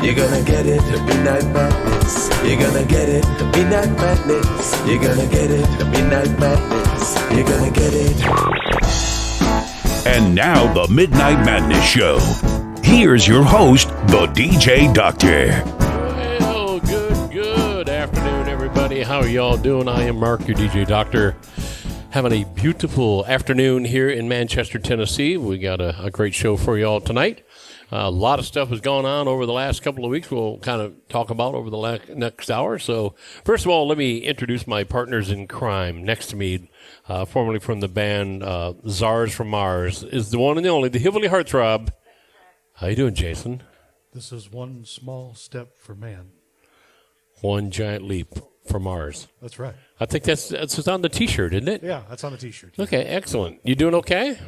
You're gonna get it, the Midnight Madness. You're gonna get it, the Midnight Madness. You're gonna get it, the Midnight Madness. You're gonna get it. And now the Midnight Madness Show. Here's your host, the DJ Doctor. Well, good afternoon, everybody. How are y'all doing? I am Mark, your DJ Doctor. Having a beautiful afternoon here in Manchester, Tennessee. We got a great show for y'all tonight. A lot of stuff has gone on over the last couple of weeks we'll kind of talk about over the next hour. So, first of all, let me introduce my partners in crime. Next to me, formerly from the band Czars from Mars, is the one and the only, the Hillbilly Heartthrob. How you doing, Jason? This is one small step for man. One giant leap for Mars. That's right. I think that's on the T-shirt, isn't it? Yeah, that's on the T-shirt. Okay, excellent. You doing okay?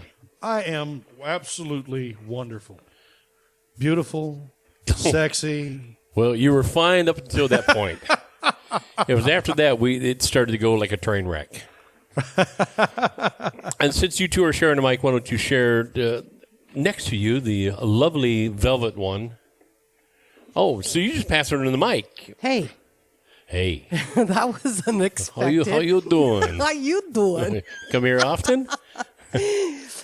I am absolutely wonderful. Beautiful, sexy. Well, you were fine up until that point. It was after that it started to go like a train wreck. And since you two are sharing the mic, why don't you share next to you the lovely velvet one? Oh, so you just passed her in the mic. Hey. That was unexpected. How you doing? How you doing? Come here often?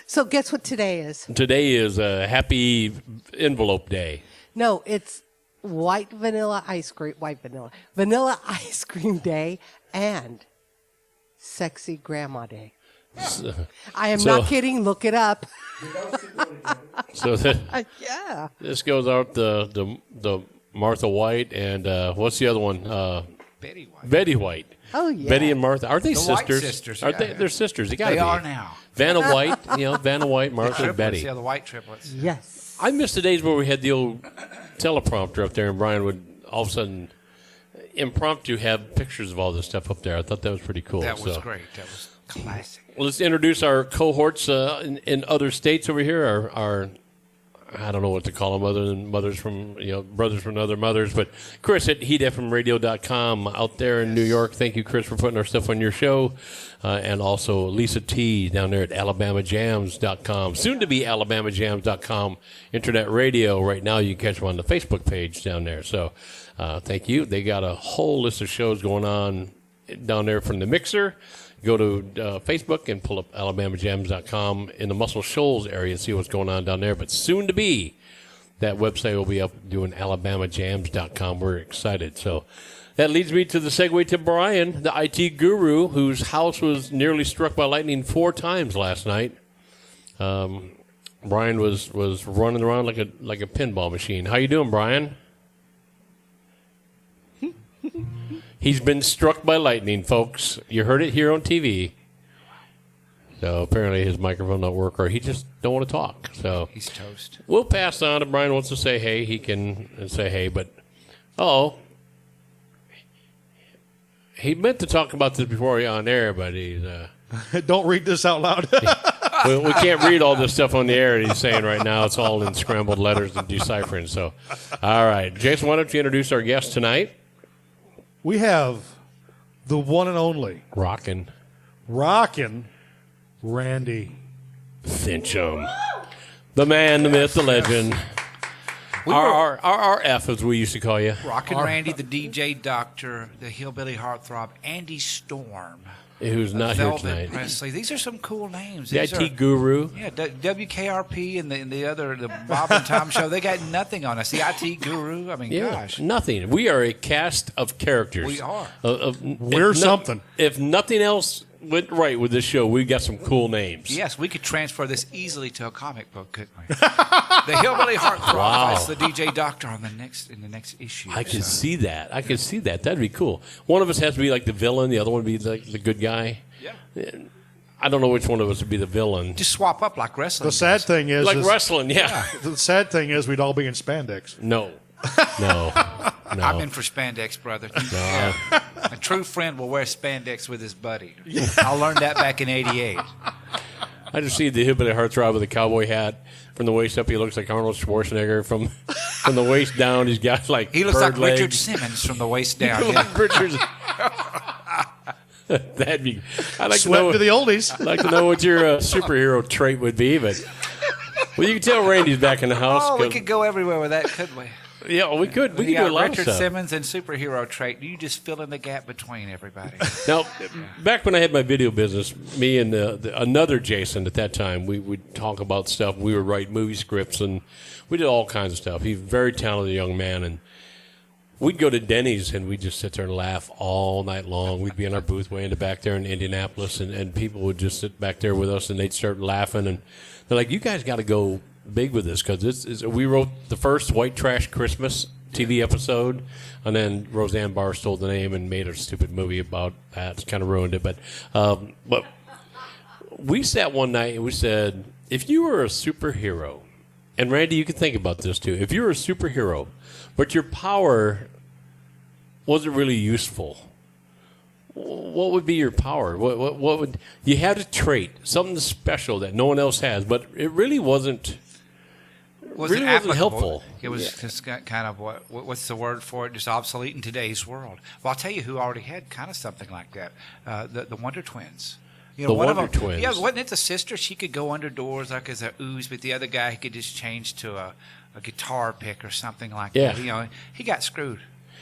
So guess what today is? Today is a happy envelope day. No, it's vanilla ice ice cream day and sexy grandma day. I am not kidding. Look it up. So yeah. This goes out the Martha White and what's the other one? Betty White. Betty White. Oh yeah. Betty and Martha. Are they The sisters? White sisters. Are they? They're sisters. They are now. Vanna White. Vanna White, Martha, and Betty. Yeah, the White triplets. Yes. I miss the days where we had the old teleprompter up there, and Brian would all of a sudden impromptu have pictures of all this stuff up there. I thought that was pretty cool. That was great. That was classic. Well, let's introduce our cohorts in other states over here. Our I don't know what to call them other than mothers from, brothers from other mothers. But Chris at heatfmradio.com out there in New York. Thank you, Chris, for putting our stuff on your show. And also Lisa T down there at alabamajams.com. Soon to be alabamajams.com internet radio. Right now you can catch them on the Facebook page down there. So thank you. They got a whole list of shows going on down there from the mixer. Go to Facebook and pull up alabamajams.com in the Muscle Shoals area and see what's going on down there. But soon to be, that website will be up doing alabamajams.com. We're excited. So that leads me to the segue to Brian, the IT guru, whose house was nearly struck by lightning 4 times last night. Brian was running around like a pinball machine. How you doing, Brian? He's been struck by lightning, folks. You heard it here on TV. So apparently his microphone don't work, or he just don't want to talk. So he's toast. We'll pass on. If Brian wants to say hey, he can say hey. But he meant to talk about this before he on air, but he's Don't read this out loud. we can't read all this stuff on the air that he's saying right now. It's all in scrambled letters and deciphering. So, all right, Jason, why don't you introduce our guest tonight? We have the one and only Rockin' Randy Finchum. The man, the myth, the legend. RF, as we used to call you. Rockin' Randy, the DJ Doctor, the Hillbilly Heartthrob, Andy Storm. Who's not here Velvet tonight. Presley. These are some cool names. The IT guru. Yeah, WKRP and the Bob and Tom show. They got nothing on us. The IT guru. I mean, gosh, nothing. We are a cast of characters. We are. We're something. If nothing else went right with this show, we got some cool names. Yes, we could transfer this easily to a comic book, couldn't we? The Hillbilly Heartthrob. Wow. That's the DJ Doctor in the next issue. I can see that. That'd be cool. One of us has to be like the villain. The other one would be like the good guy. Yeah. I don't know which one of us would be the villain. Just swap up like wrestling. The sad thing is, wrestling. Yeah. The sad thing is, we'd all be in spandex. No. I'm in for spandex, brother. No. A true friend will wear spandex with his buddy. I learned that back in '88. I just see the Hillbilly Heartthrob with a cowboy hat. From the waist up, he looks like Arnold Schwarzenegger. From the waist down, he's got like he looks like legs. Richard Simmons from the waist down. Richard's. That'd be. I'd like Sweat to the oldies. I'd like to know what your superhero trait would be, but well, you can tell Randy's back in the house. Oh, we could go everywhere with that, couldn't we? Yeah, we could do a lot Richard of stuff. Simmons and superhero trait. You just fill in the gap between everybody. Now, back when I had my video business, me and another Jason at that time, we would talk about stuff. We would write movie scripts, and we did all kinds of stuff. He's a very talented young man, and we'd go to Denny's, and we'd just sit there and laugh all night long. We'd be in our booth way in the back there in Indianapolis, and people would just sit back there with us, and they'd start laughing, and they're like, you guys got to go big with this, because we wrote the first White Trash Christmas TV episode, and then Roseanne Barr stole the name and made a stupid movie about that. It's kind of ruined it, but we sat one night and we said, if you were a superhero, and Randy, you can think about this too, if you were a superhero, but your power wasn't really useful, what would be your power? What would you had a trait, something special that no one else has, but it really wasn't. Wasn't helpful. It was just kind of what's the word for it? Just obsolete in today's world. Well, I'll tell you who already had kind of something like that. The Wonder Twins. You know, The one Wonder of them, Twins. Yeah, wasn't it the sister? She could go under doors like as a ooze, but the other guy he could just change to a guitar pick or something like Yeah. that. You know, he got screwed.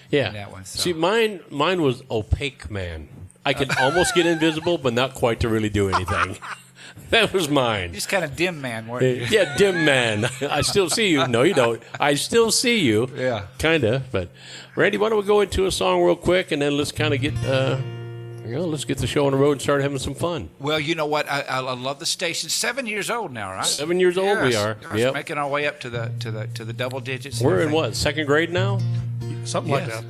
Yeah. In that one, so. See, mine was opaque man. I could almost get invisible, but not quite to really do anything. That was mine. Just kind of dim man, weren't you? Yeah, dim man. I still see you. No, you don't. I still see you. Yeah. Kind of. But, Randy, why don't we go into a song real quick, and then let's kind of get, let's get the show on the road and start having some fun. Well, you know what? I love the station. 7 years old now, right? 7 years old we are. Gosh, Yep. making our way up to the double digits. and We're in everything. what, second grade now? Something like Yes. that.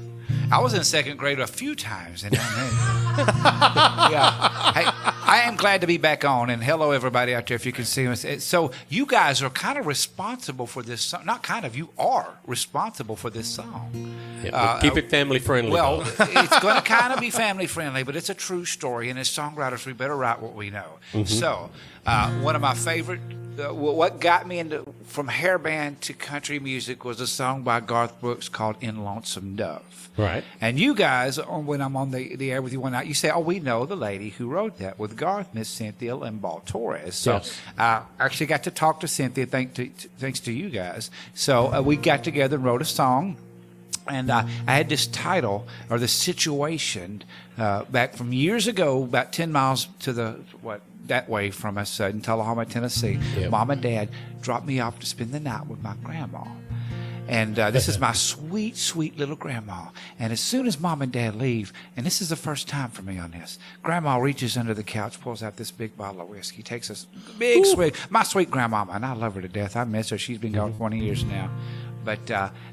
I was in second grade a few times, and yeah. Hey, I am glad to be back on, and hello everybody out there if you can see us. So you guys are kind of responsible for this song. Not kind of, you are responsible for this song. Yeah, but keep it family friendly. Well, though. it's going to kind of be family friendly, but it's a true story, and as songwriters, we better write what we know. Mm-hmm. So, one of my favorite, what got me into from hairband to country music was a song by Garth Brooks called "In Lonesome Dove." Right. And you guys, when I'm on the air with you one night, you say, "Oh, we know the lady who wrote that with Garth, Miss Cynthia Limbaugh Torres." So Yes. I actually got to talk to Cynthia thanks to you guys. So we got together and wrote a song. And I had this title or the situation back from years ago, about 10 miles to that way from us in Tullahoma, Tennessee. Yep. Mom and Dad dropped me off to spend the night with my grandma. And this is my sweet, sweet little grandma. And as soon as Mom and Dad leave, and this is the first time for me on this, Grandma reaches under the couch, pulls out this big bottle of whiskey, takes a big swig. My sweet grandmama, and I love her to death. I miss her. She's been gone 20 years now. But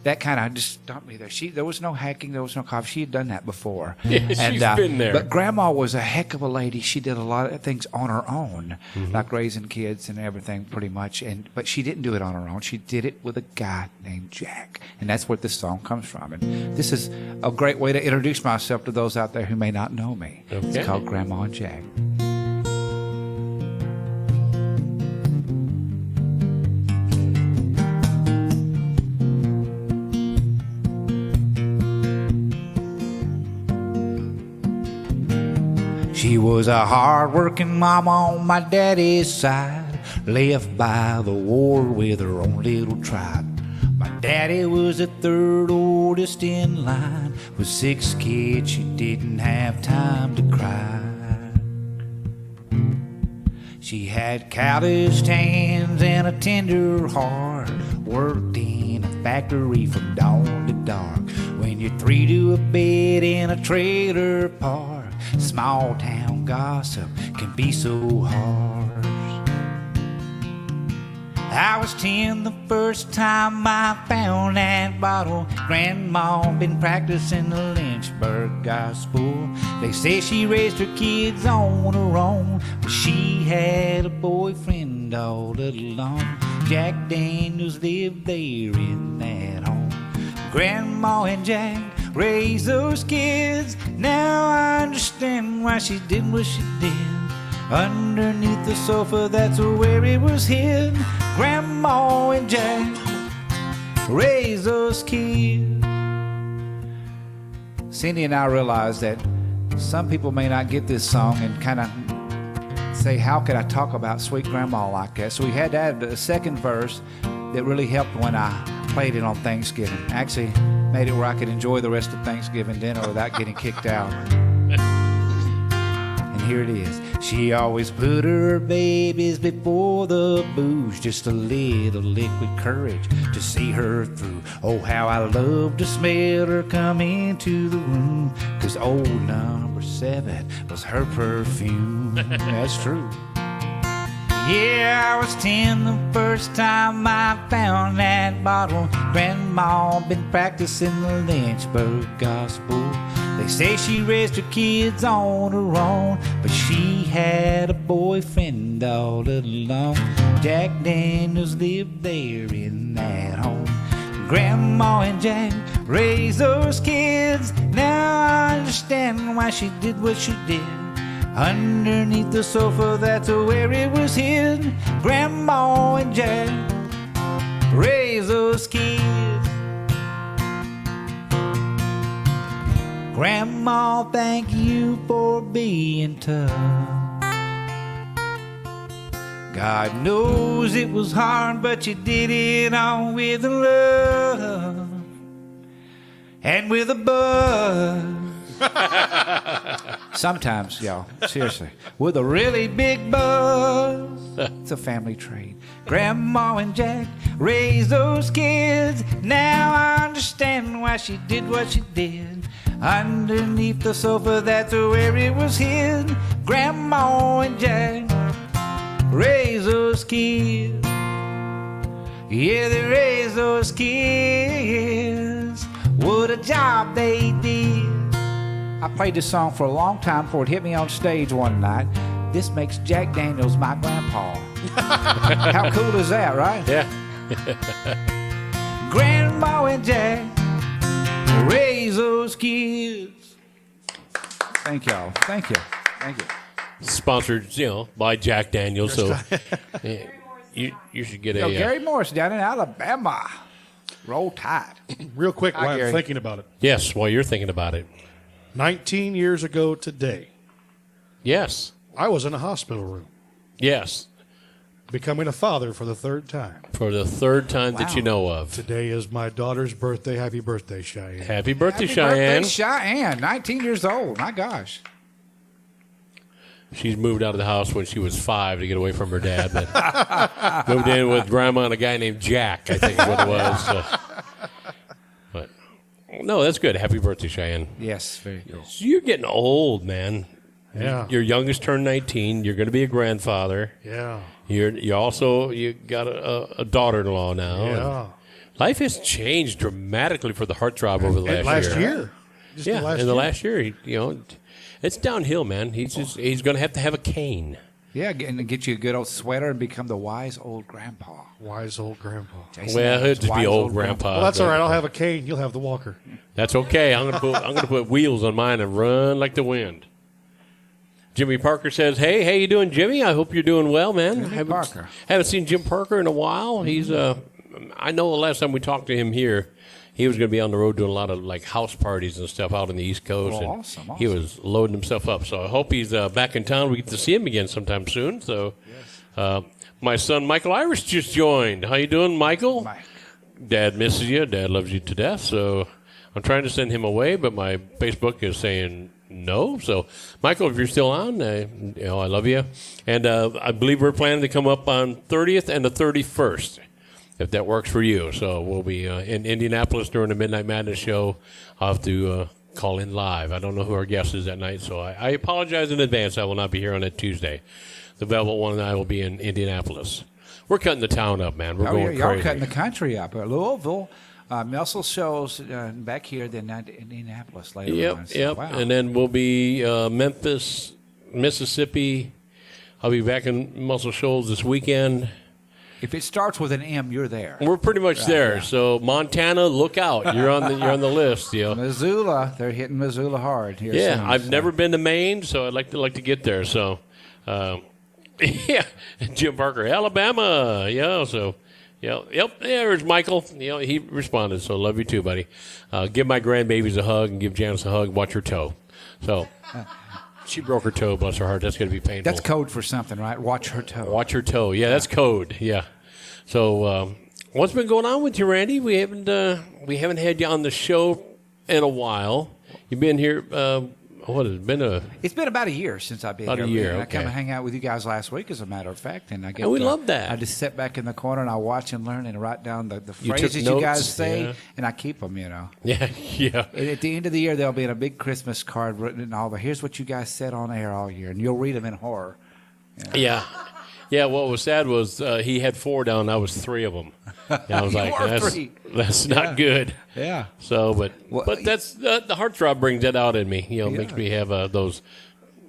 that kind of just stumped me there. There was no hacking. There was no coffee. She had done that before. Yeah, she's been there. But Grandma was a heck of a lady. She did a lot of things on her own, like raising kids and everything pretty much. But she didn't do it on her own. She did it with a guy named Jack. And that's where this song comes from. And this is a great way to introduce myself to those out there who may not know me. Okay. It's called Grandma and Jack. She was a hard-working mama on my daddy's side, left by the war with her own little tribe. My daddy was the third oldest in line. With 6 kids, she didn't have time to cry. She had calloused hands and a tender heart, worked in a factory from dawn to dark. When you're 3 to a bed in a trailer park, small town gossip can be so harsh. I was 10 the first time I found that bottle. Grandma been practicing the Lynchburg gospel. They say she raised her kids on her own, but she had a boyfriend all along. Jack Daniels lived there in that home. Grandma and Jack raised those kids. Now I understand why she did what she did. Underneath the sofa, that's where it was hid. Grandma and Jack raised those kids. Cindy and I realized that some people may not get this song and kind of say, how could I talk about sweet grandma like that? So we had to add a second verse that really helped when I played it on Thanksgiving. Actually, made it where I could enjoy the rest of Thanksgiving dinner without getting kicked out. And here it is. She always put her babies before the booze, just a little liquid courage to see her through. Oh, how I love to smell her come into the room, 'cause old number 7 was her perfume. That's true. Yeah, I was 10 the first time I found that bottle. Grandma been practicing the Lynchburg gospel. They say she raised her kids on her own, but she had a boyfriend all along. Jack Daniels lived there in that home. Grandma and Jack raised those kids. Now I understand why she did what she did. Underneath the sofa, that's where it was hid. Grandma and Jack raised those kids. Grandma, thank you for being tough. God knows it was hard, but you did it all with love and with a buzz. Sometimes, y'all, seriously, with a really big buzz. It's a family trait. Grandma and Jack raised those kids. Now I understand why she did what she did. Underneath the sofa, that's where it was hid. Grandma and Jack raised those kids. Yeah, they raised those kids. What a job they did. I played this song for a long time before it hit me on stage one night. This makes Jack Daniels my grandpa. How cool is that, right? Yeah. Grandma and Jack raise those kids. Thank y'all. Thank you. Thank you. Sponsored, by Jack Daniels. So you should get a Gary Morris down in Alabama. Roll Tide. Real quick, while Gary. I'm thinking about it. yes. While you're thinking about it, 19 years ago today, yes, I was in a hospital room, yes, becoming a father for the 3rd time. for the 3rd time that you know of. Today is my daughter's birthday. Happy birthday, Cheyenne. Happy birthday, Happy Cheyenne. birthday, Cheyenne. 19 years old. My gosh. She's moved out of the house when she was 5 to get away from her dad, but moved in with grandma and a guy named Jack, I think is what it was. So. But no, that's good. Happy birthday, Cheyenne. Yes, very cool. So you're getting old, man. Yeah. Your youngest turned 19. You're going to be a grandfather. Yeah. You got a daughter-in-law now. Yeah. Life has changed dramatically for the heartthrob over the last year. Just Yeah, the last in the year. last year, it's downhill, man. He's going to have a cane. Yeah, and get you a good old sweater and become the wise old grandpa. Wise old grandpa. Jason Well, Adams, it'd just be wise old grandpa. Well, that's but all right. I'll have a cane. You'll have the walker. That's okay. I'm gonna put wheels on mine and run like the wind. Jimmy Parker says, "Hey, how you doing, Jimmy? I hope you're doing well, man. Parker. Haven't seen Jim Parker in a while. He's I know the last time we talked to him here, he was going to be on the road doing a lot of like house parties and stuff out on the East Coast. Oh, and awesome. He was loading himself up. So I hope he's back in town. We get to see him again sometime soon. So my son Michael Irish just joined. How you doing, Michael? Mike. Dad misses you. Dad loves you to death. So I'm trying to send him away, but my Facebook is saying no. So, Michael, if you're still on, I love you. And I believe we're planning to come up on 30th and the 31st, if that works for you. So we'll be in Indianapolis during the Midnight Madness show. I'll have to call in live. I don't know who our guest is that night, so I apologize in advance. I will not be here on that Tuesday. The Velvet One and I will be in Indianapolis. We're cutting the town up, man. We're going y'all crazy. cutting the country up. Louisville, Muscle shows back here, then Indianapolis later on. So, Yep. wow. And then we'll be Memphis, Mississippi. I'll be back in Muscle Shoals this weekend. If it starts with an M, you're there. We're pretty much there. yeah. So Montana, look out! You're on the list. Missoula, they're hitting Missoula hard here. Yeah, soon, I've so. never been to Maine, so I'd like to get there. So, yeah, Jim Parker, Alabama. Yeah, so. Yep, there's Michael. He responded, so love you too, buddy. Give my grandbabies a hug and give Janice a hug. Watch her toe. So she broke her toe, bless her heart. That's going to be painful. That's code for something, right? Watch her toe. Watch her toe. Yeah, that's code. Yeah. So What's been going on with you, Randy? We haven't had you on the show in a while. You've been here. What has it been It's been about a year since I've been About here. a year, And I okay. come and hang out with you guys last week, as a matter of fact, and I get. And we love that. I just sit back in the corner and I watch and learn and write down the You took phrases you guys notes? say, Yeah. and I keep them. Yeah, yeah. And at the end of the year, there'll be a big Christmas card written in all the. Here's what you guys said on air all year, and you'll read them in horror. Yeah. Yeah, what was sad was he had 4 down. I was 3 of them. And I was You like, were 3. that's not good. Yeah. So, but Well, that's the heartthrob brings that out in me. Makes me have those.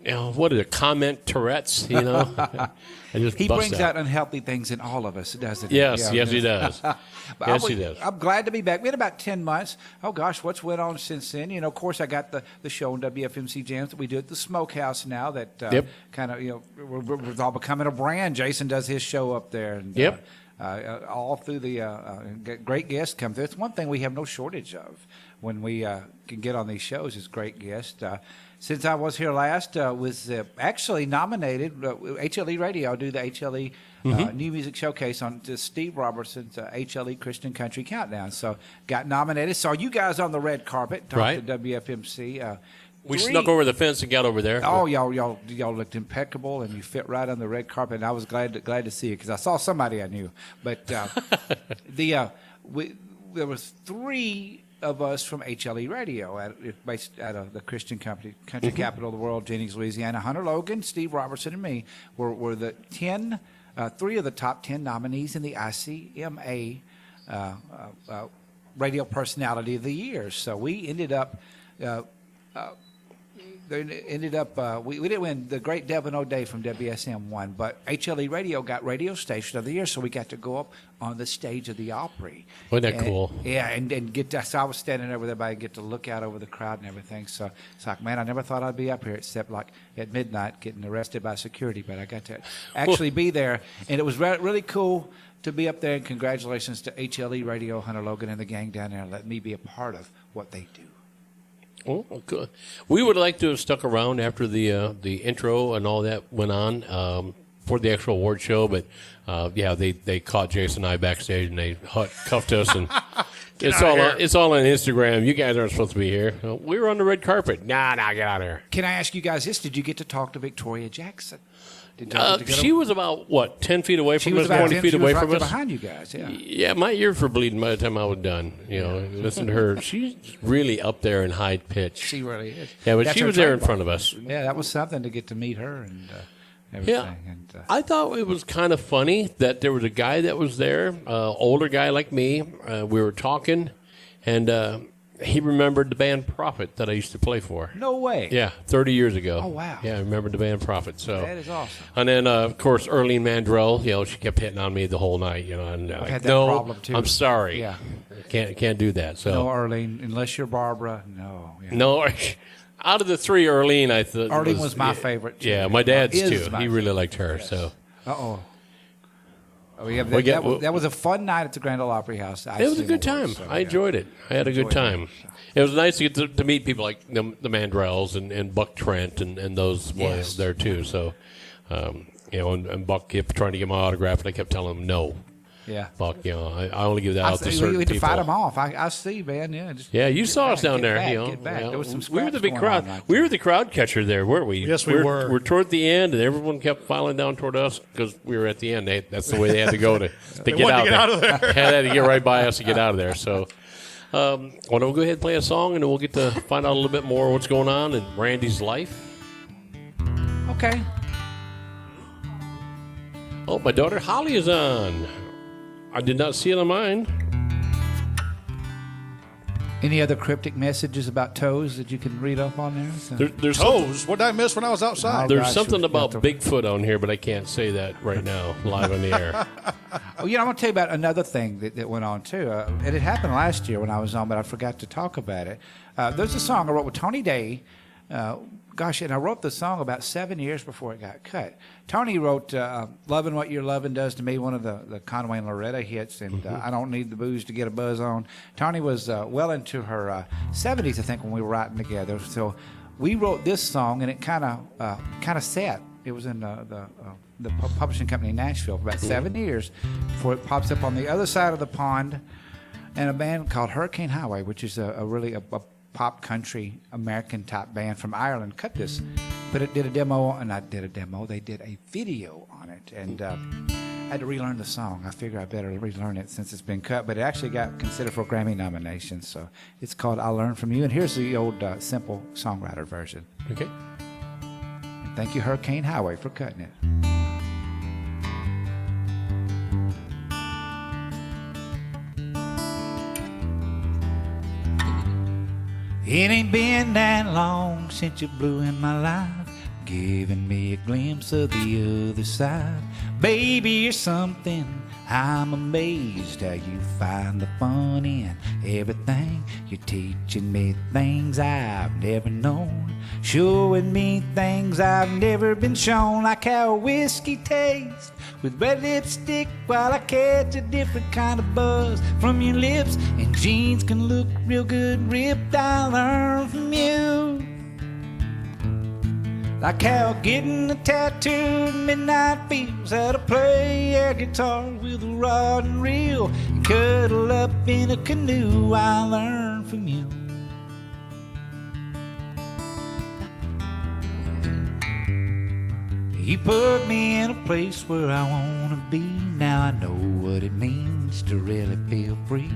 What is it? Comment Tourette's. I just He bust brings out unhealthy things in all of us, doesn't he? Yes, Yeah. yes, he does. But Yes, he does. I'm glad to be back. We had about 10 months. Oh, gosh, what's went on since then? Of course, I got the show on WFMC Jams that we do at the Smokehouse now that Yep. kind of, we're all becoming a brand. Jason does his show up there. And, Yep. all through the great guests come through. It's one thing we have no shortage of when we can get on these shows is great guests. Since I was here last, was actually nominated. HLE Radio, do the HLE New Music Showcase on Steve Robertson's HLE Christian Country Countdown. So got nominated. Saw you guys on the red carpet. Talked Right. to WFMC. We snuck over the fence and got over there. Oh, y'all looked impeccable, and you fit right on the red carpet. And I was glad to see it because I saw somebody I knew. But there was 3 of us from HLE Radio, based out of the Christian country capital of the world, Jennings, Louisiana. Hunter Logan, Steve Robertson, and me were the 3 of the top 10 nominees in the ICMA Radio Personality of the Year. So we ended up. We didn't win. The great Devin O'Day from WSM won, but HLE Radio got Radio Station of the Year, so we got to go up on the stage of the Opry. Wasn't that cool? Yeah, and get to, so I was standing there with everybody, get to look out over the crowd and everything. So it's like, man, I never thought I'd be up here except like at midnight getting arrested by security, but I got to actually be there, and it was really cool to be up there. And congratulations to HLE Radio, Hunter Logan, and the gang down there, and let me be a part of what they do. Oh, good. We would like to have stuck around after the intro and all that went on for the actual award show, but they caught Jason and I backstage and they cuffed us and it's all on Instagram. You guys aren't supposed to be here. We were on the red carpet. Nah, get out of here. Can I ask you guys this? Did you get to talk to Victoria Jackson? Did y'all get to She was about 10 feet away She from was us, about 20 10 feet she away was from right us. there behind you guys. Yeah. Yeah, my ears were bleeding by the time I was done. Listen to her. She's really up there in high pitch. She really is. Yeah, but That's she her was there in trademark. front of us. Yeah, that was something to get to meet her and everything. Yeah, And, I thought it was kind of funny that there was a guy that was there, older guy like me. We were talking, and he remembered the band Prophet that I used to play for. no way. Yeah, 30 years ago. Oh, wow. Yeah, I remembered the band Prophet. So That is awesome. And then, of course, Earlene Mandrell. She kept hitting on me the whole night. And like, had that no, problem, too. I'm sorry. Yeah. Can't do that. So No, Arlene, unless you're Barbara, no. Yeah. no. Out of the 3, Earlene, I thought Arlene was my favorite, too. Yeah, my dad's Is too. my He really favorite. liked her. So. Uh-oh. Oh, yeah, We get- that was a fun night at the Grand Ole Opry House. It was a good time. I enjoyed it. I had a good time. It was nice to get to meet people like the Mandrells and Buck Trent and those boys there too. So, and Buck kept trying to get my autograph, and I kept telling him no. Yeah. Buck, I only give that I out to see, certain you had to people. fight them off. I see, man. Yeah, Yeah, you saw us down get there. back, get back. Yeah. There was some we were the scraps big going crowd. on right We there. were the crowd catcher there, weren't we? Yes, we were. We're toward the end, and everyone kept filing down toward us because we were at the end. That's the way they had to go to get wanted out to get out of there. Yeah, they had to get right by us to get out of there. So, why don't we go ahead and play a song, and then we'll get to find out a little bit more what's going on in Randy's life. Okay. Oh, my daughter Holly is on. I did not see it on mine. Any other cryptic messages about toes that you can read up on there? So- There's something, Toes. What did I miss when I was outside? there's gosh, something we've about got to- Bigfoot on here, but I can't say that right now, live on the air. Oh, I'm going to tell you about another thing that went on, too. And it happened last year when I was on, but I forgot to talk about it. There's a song I wrote with Tony Day. And I wrote the song about 7 years before it got cut. Tony wrote Loving What You're Loving Does to Me, one of the Conway and Loretta hits, and I Don't Need the Booze to Get a Buzz On. Tony was well into her 70s, I think, when we were writing together. So we wrote this song, and it kind of sat It was in the publishing company in Nashville for about 7 years before it pops up on the other side of the pond. And a band called Hurricane Highway, which is a really pop country American type band from Ireland, cut this. But it did a demo, and I did a demo. They did a video on it, and I had to relearn the song. I figure I better relearn it since it's been cut. But it actually got considered for a Grammy nomination. So it's called "I Learned From You," and here's the old simple songwriter version. Okay. And thank you, Hurricane Highway, for cutting it. It ain't been that long since you blew in my life, giving me a glimpse of the other side. Baby, you're something. I'm amazed how you find the fun in everything. You're teaching me things I've never known, showing me things I've never been shown, like how whiskey tastes with red lipstick, while I catch a different kind of buzz from your lips. And jeans can look real good ripped. I learn from you. Like how getting a tattoo at midnight feels, how to play air guitar with a rod and reel, and cuddle up in a canoe. I learned from you. You put me in a place where I wanna be. Now I know what it means to really feel free.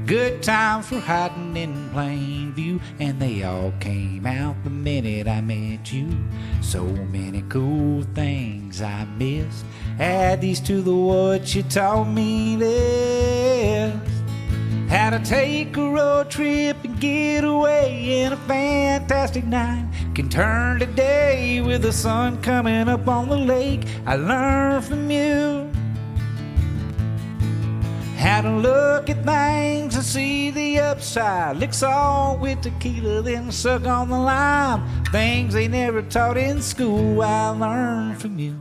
Good times for hiding in plain view, and they all came out the minute I met you. So many cool things I missed. Add these to the what you taught me less. How to take a road trip and get away in a fantastic night can turn to day with the sun coming up on the lake. I learned from you how to look at things and see the upside. Lick salt with tequila, then suck on the lime. Things they never taught in school, I learned from you.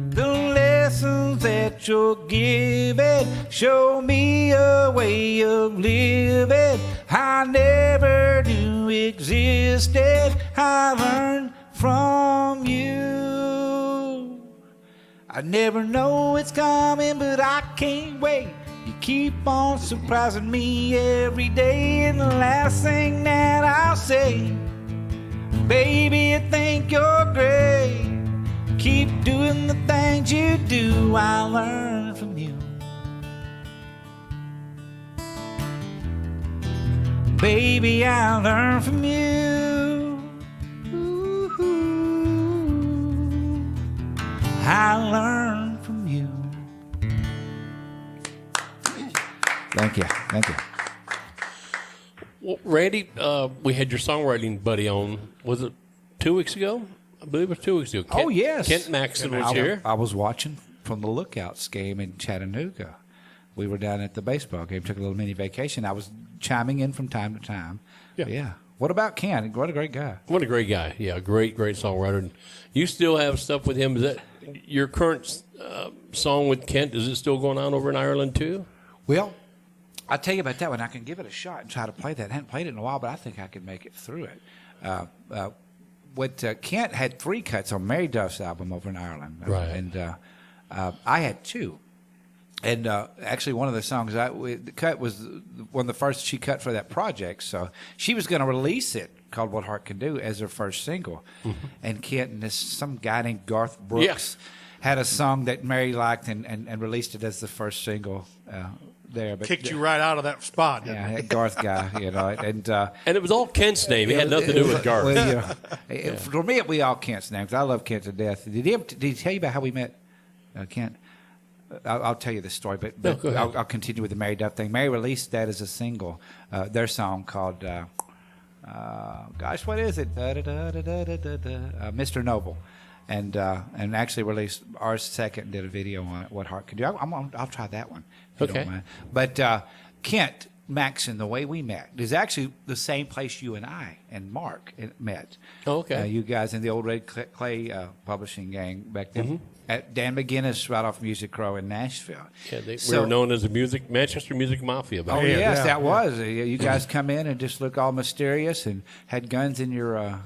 The lessons that you're giving show me a way of living I never knew existed. I learned from you. I never know it's coming, but I can't wait. You keep on surprising me every day. And the last thing that I'll say, baby, I think you're great. Keep doing the things you do. I learn from you. Baby, I learn from you. Ooh, I learn from you. Thank you. Thank you. Well, Randy, we had your songwriting buddy on. Was it 2 weeks ago? I believe it was 2 weeks ago. Oh, yes. Kent Maxon was here. I was watching from the Lookouts game in Chattanooga. We were down at the baseball game, took a little mini vacation. I was chiming in from time to time. Yeah. What about Kent? What a great guy. What a great guy. Yeah, great songwriter. And you still have stuff with him. Is that your current song with Kent? Is it still going on over in Ireland too? Well, I'll tell you about that one. I can give it a shot and try to play that. I hadn't played it in a while, but I think I can make it through it. Kent had 3 cuts on Mary Duff's album over in Ireland. Right. And I had 2. And actually, one of the songs the cut was one of the first she cut for that project. So she was going to release it, called "What Heart Can Do," as her first single. Mm-hmm. And Kent and some guy named Garth Brooks had a song that Mary liked and released it as the first single. There, but kicked you right out of that spot. Yeah, that Garth guy, and it was all Kent's name. It had nothing to do with Garth. Well, for me, we all Kent's name because I love Kent to death. Did he tell you about how we met, Kent? I'll tell you the story, but No, go ahead. I'll continue with the Mary Duff thing. Mary released that as a single, their song called, what is it? Mr. Noble. And actually released ours second and did a video on it, What Heart Can Do. I'll try that one, if you don't mind. But Kent Maxon, the way we met, is actually the same place you and I and Mark met. Oh, okay. You guys in the old Red Clay publishing gang back then. Mm-hmm. at Dan McGinnis right off Music Row in Nashville. Yeah, we were known as the Manchester Music Mafia back Oh, then. yes, Yeah. that was. You guys come in and just look all mysterious and had guns in your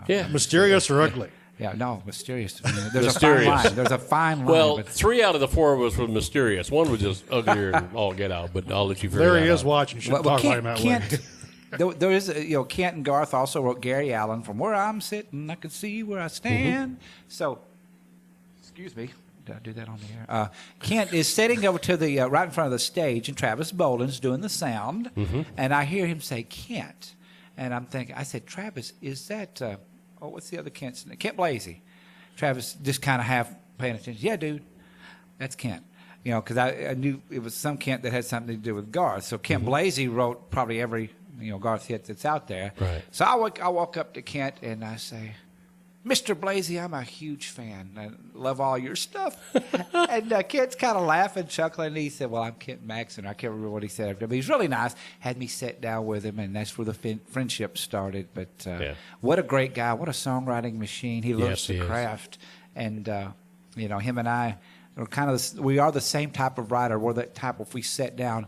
Yeah. Mysterious or ugly? yeah, no, mysterious. I mean, there's Mysterious. a fine line. There's a fine line. Well, but 3 out of the 4 of us were mysterious. One was just uglier and all get out, but I'll let you figure There that he is out. watching. Should talk about him that way. There is, Kent and Garth also wrote Gary Allen, From Where I'm Sitting, I Can See Where I Stand. So, excuse me, did I do that on the air? Kent is sitting over to the right in front of the stage, and Travis Boland's doing the sound, and I hear him say Kent, and I'm thinking, I said, Travis, is that? What's the other Kent's name? Kent Blasey. Travis just kind of half paying attention. Yeah, dude, that's Kent. Because I knew it was some Kent that had something to do with Garth. So Kent Blasey wrote probably every Garth hit that's out there. Right. So I walk up to Kent and I say, Mr. Blasey, I'm a huge fan. I love all your stuff. And Kent's kind of laughing, chuckling. And he said, well, I'm Kent Maxon. I can't remember what he said after, but he's really nice. Had me sit down with him, and that's where the friendship started. But what a great guy. What a songwriting machine. He loves the craft. And, him and I are we are the same type of writer. We're that type, if we sat down,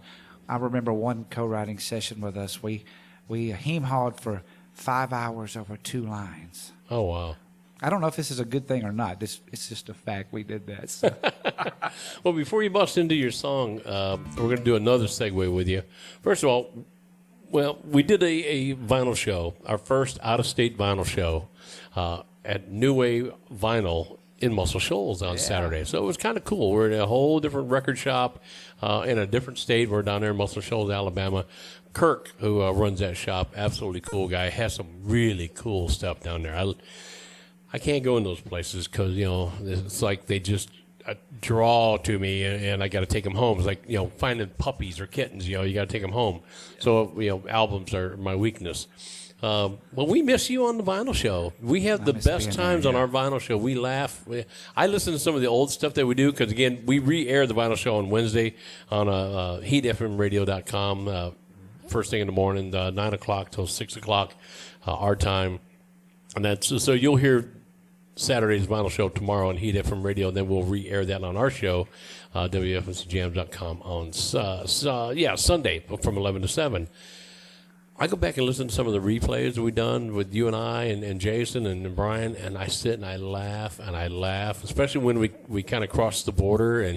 I remember one co-writing session with us. We heme-hawed for 5 hours over 2 lines. Oh, wow. I don't know if this is a good thing or not. It's just a fact. We did that. So. Well, before you bust into your song, we're going to do another segue with you. First of all, we did a vinyl show, our first out-of-state vinyl show at New Wave Vinyl in Muscle Shoals on Saturday. So it was kind of cool. We're in a whole different record shop in a different state. We're down there in Muscle Shoals, Alabama. Kirk, who runs that shop, absolutely cool guy, has some really cool stuff down there. I can't go in those places because, it's like they just draw to me and I got to take them home. It's like, finding puppies or kittens, you got to take them home. So, albums are my weakness. Well, we miss you on the vinyl show. We have the best times on our vinyl show. We laugh. I listen to some of the old stuff that we do because, again, we re-air the vinyl show on Wednesday on heatfmradio.com first thing in the morning, 9 o'clock till 6 o'clock our time. And that's so you'll hear Saturday's vinyl show tomorrow on Heat FM Radio, and then we'll re-air that on our show, WFNCJams.com on Sunday from 11 to 7. I go back and listen to some of the replays that we've done with you and I and Jason and Brian, and I sit and I laugh, especially when we kind of cross the border. And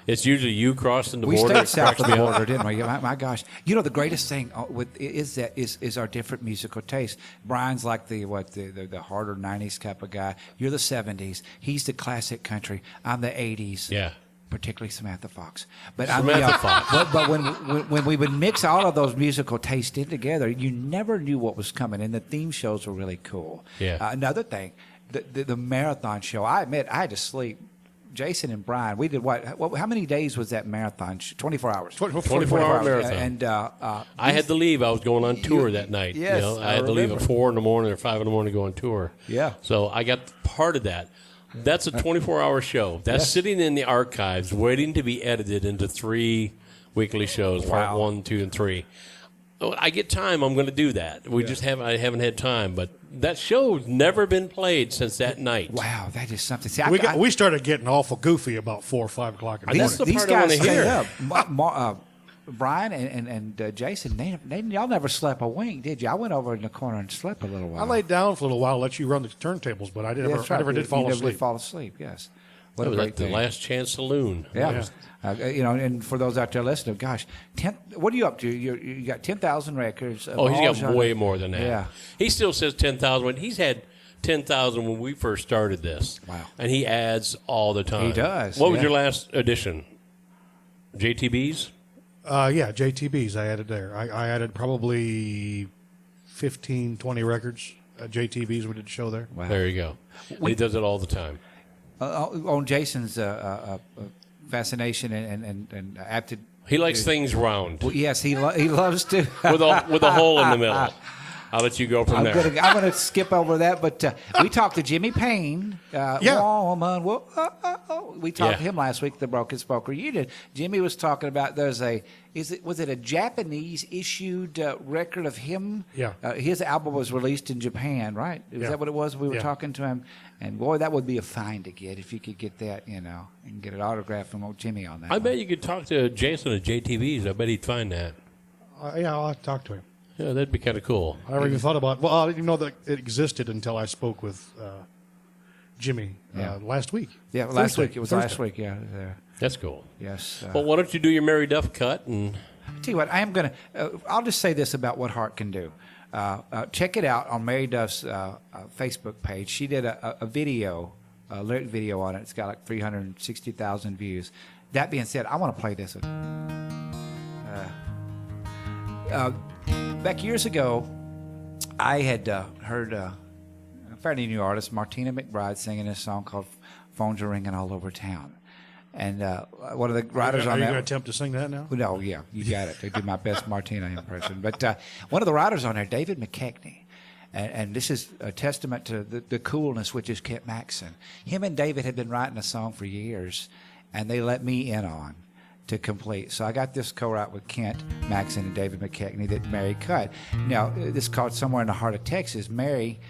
it's usually you crossing the border. We stayed south of the border, didn't we? My gosh. The greatest thing is our different musical taste. Brian's like the harder 90s type of guy. You're the 70s. He's the classic country. I'm the 80s. Yeah. Particularly Samantha Fox. But when we would mix all of those musical tastes in together, you never knew what was coming, and the theme shows were really cool. Yeah. Another thing, the marathon show. I admit I had to sleep. Jason and Brian, we did what? How many days was that marathon? 24 hours. 24-hour marathon. And I had to leave. I was going on tour that night. Yes, I had to leave at 4 in the morning or 5 in the morning to go on tour. Yeah. So I got part of that. That's a 24-hour show. That's sitting in the archives waiting to be edited into 3 weekly shows, part 1, 2, and 3. I get time, I'm going to do that. I haven't had time, but that show's never been played since that night. Wow, that is something. See, we started getting awful goofy about 4 or 5 o'clock in the morning. That's the These part I want guys to stay hear. up. Brian and Jason, y'all never slept a wink, did you? I went over in the corner and slept a little while. I laid down for a little while, let you run the turntables, but I never did fall asleep. You did fall asleep, yes. What That a was great like the thing. Last Chance Saloon. Yeah. And for those out there listening, gosh, what are you up to? You got 10,000 records. Oh, he's got way more than that. Yeah. He still says 10,000. He's had 10,000 when we first started this. Wow. And he adds all the time. He does, What was yeah. your last edition? JTB's? JTBs I added there. I added probably 15, 20 records at JTBs. We did a show there. Wow. There you go. And he does it all the time. On Jason's fascination and aptitude. He likes things round Well, yes, he loves to. with a hole in the middle. I'll let you go from I'm there. gonna skip over that, but we talked to Jimmy Payne. Woman, we talked to him last week at the Broken Spoke Reunion. Jimmy was talking about was it a Japanese issued record of him? Yeah. His album was released in Japan, right? Is that what it was? We were talking to him, and boy, that would be a find to get if you could get that, and get it autographed from old Jimmy on that. I bet you could talk to Jason at JTV's. I bet he'd find that. I'll have to talk to him. Yeah, that'd be kind of cool. I never even thought about. Well, I didn't even know that it existed until I spoke with Jimmy last week. Yeah, last week. It was last week. Yeah. That's cool. Yes. Well, why don't you do your Mary Duff cut and? I'll tell you what, I am going to, I'll just say this about what Heart can do. Check it out on Mary Duff's Facebook page. She did a video, a lyric video on it. It's got like 360,000 views. That being said, I want to play this. Back years ago, I had heard a fairly new artist, Martina McBride, singing a song called Phones Are Ringing All Over Town. And one of the writers on that... Are you going to attempt to sing that now? No, yeah, you got it. I did my best Martina impression. But one of the writers on there, David McKechnie, and this is a testament to the coolness which is Kent Maxon. Him and David had been writing a song for years, and they let me in on to complete. So I got this co-write with Kent Maxon and David McKechnie that Mary cut. Now, this is called Somewhere in the Heart of Texas. Mary...